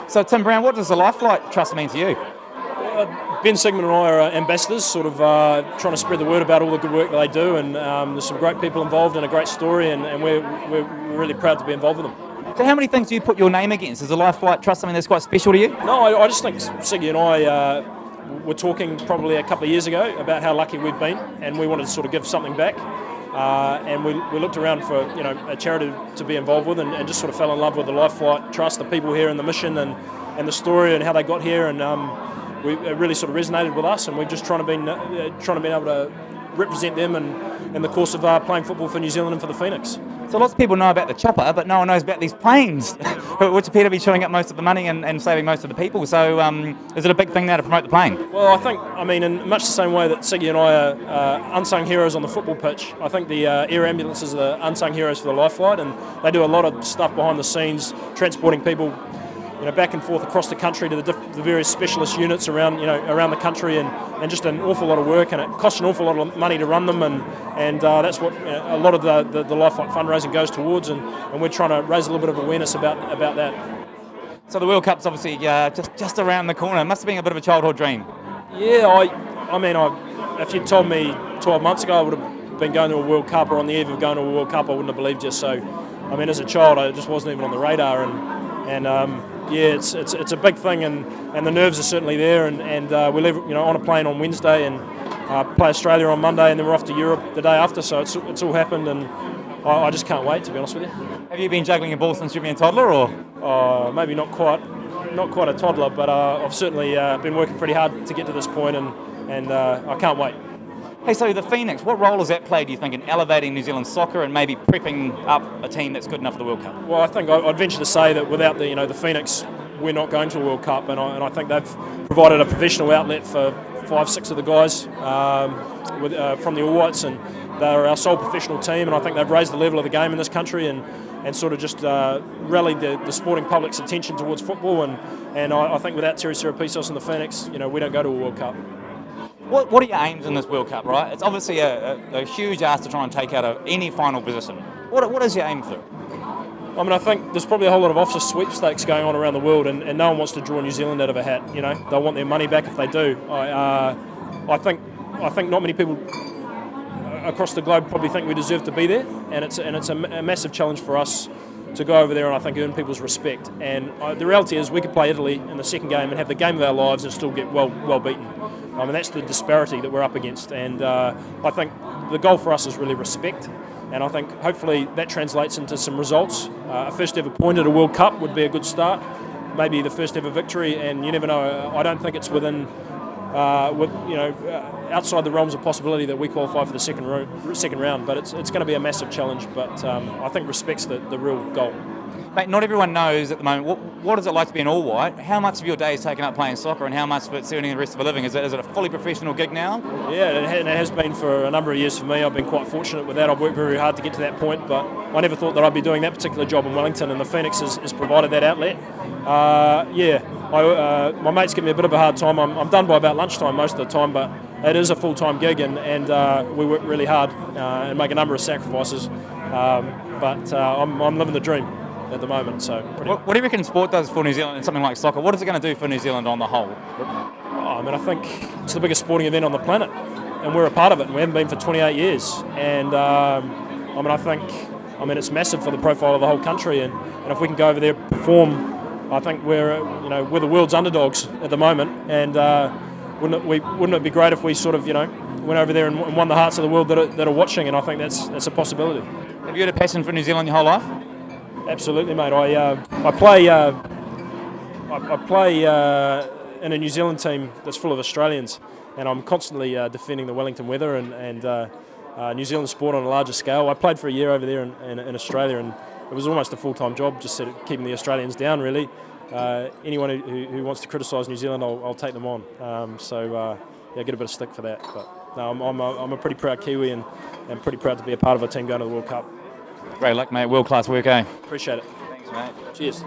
So Tim Brown, what does the Life Flight Trust mean to you? Ben Sigmund and I are ambassadors, sort of trying to spread the word about all the good work that they do, and there's some great people involved and a great story, and we're really proud to be involved with them. So how many things do you put your name against? Is the Life Flight Trust something that's quite special to you? No, I just think Siggy and I were talking probably a couple of years ago about how lucky we've been, and we wanted to sort of give something back. And we looked around for a charity to be involved with, and just sort of fell in love with the Life Flight Trust, the people here, and the mission, and the story, and how they got here, and it really sort of resonated with us, and we've just trying to be able to represent them in the course of playing football for New Zealand and for the Phoenix. So lots of people know about the chopper, but no one knows about these planes, which appear to be chewing up most of the money and saving most of the people. So is it a big thing now to promote the plane? Well, I mean, in much the same way that Siggy and I are unsung heroes on the football pitch, I think the air ambulances are the unsung heroes for the Life Flight, and they do a lot of stuff behind the scenes, transporting people back and forth across the country to the various specialist units around the country, and just an awful lot of work, and it costs an awful lot of money to run them, and that's what a lot of the Life Flight fundraising goes towards, and we're trying to raise a little bit of awareness about that. So the World Cup's obviously just around the corner. It must have been a bit of a childhood dream. Yeah, I mean, if you'd told me 12 months ago I would have been going to a World Cup, or on the eve of going to a World Cup, I wouldn't have believed you. So, I mean, as a child, it just wasn't even on the radar, and yeah, it's a big thing, and the nerves are certainly there, and we leave on a plane on Wednesday, and play Australia on Monday, and then we're off to Europe the day after. So it's all happened, and I just can't wait, to be honest with you. Have you been juggling a ball since you've been a toddler, or? Maybe not quite a toddler, but I've certainly been working pretty hard to get to this point, and I can't wait. Hey, so the Phoenix, what role has that played, do you think, in elevating New Zealand soccer and maybe prepping up a team that's good enough for the World Cup? Well, I think I'd venture to say that without the Phoenix, we're not going to a World Cup, and I think they've provided a professional outlet for 5-6 of the guys from the All Whites, and they're our sole professional team, and I think they've raised the level of the game in this country, and sort of just rallied the sporting public's attention towards football, and I think without Terry Serapisos and the Phoenix, we don't go to a World Cup. What are your aims in this World Cup, right? It's obviously a huge ask to try and take out any final position. What is your aim for? I mean, I think there's probably a whole lot of officer sweepstakes going on around the world, and no one wants to draw New Zealand out of a hat. They'll want their money back if they do. I think not many people across the globe probably think we deserve to be there, and it's a massive challenge for us to go over there and I think earn people's respect. And the reality is we could play Italy in the second game and have the game of our lives and still get well beaten. I mean, that's the disparity that we're up against, and I think the goal for us is really respect, and I think hopefully that translates into some results. A first ever point at a World Cup would be a good start, maybe the first ever victory, and you never know. I don't think it's within outside the realms of possibility that we qualify for the second round, but it's going to be a massive challenge, but I think respect's the real goal. Mate, not everyone knows at the moment, what is it like to be an All White? How much of your day is taken up playing soccer, and how much of it's earning the rest of a living? Is it a fully professional gig now? Yeah, it has been for a number of years for me. I've been quite fortunate with that. I've worked very hard to get to that point, but I never thought that I'd be doing that particular job in Wellington, and the Phoenix has provided that outlet. My mates give me a bit of a hard time. I'm done by about lunchtime most of the time, but it is a full-time gig, and we work really hard and make a number of sacrifices. But I'm living the dream at the moment. So what do you reckon sport does for New Zealand in something like soccer? What is it going to do for New Zealand on the whole? I mean, I think it's the biggest sporting event on the planet, and we're a part of it, and we haven't been for 28 years. And I think it's massive for the profile of the whole country, and if we can go over there and perform, I think we're the world's underdogs at the moment, and wouldn't it be great if we sort of went over there and won the hearts of the world that are watching? And I think that's a possibility. Have you had a passion for New Zealand your whole life? Absolutely, mate. I play in a New Zealand team that's full of Australians, and I'm constantly defending the Wellington weather and New Zealand sport on a larger scale. I played for a year over there in Australia, and it was almost a full-time job, just sort of keeping the Australians down, really. Anyone who wants to criticise New Zealand, I'll take them on. I get a bit of stick for that. But no, I'm a pretty proud Kiwi, and pretty proud to be a part of a team going to the World Cup. Great luck, mate. World-class work, eh? Appreciate it. Thanks, mate. Cheers.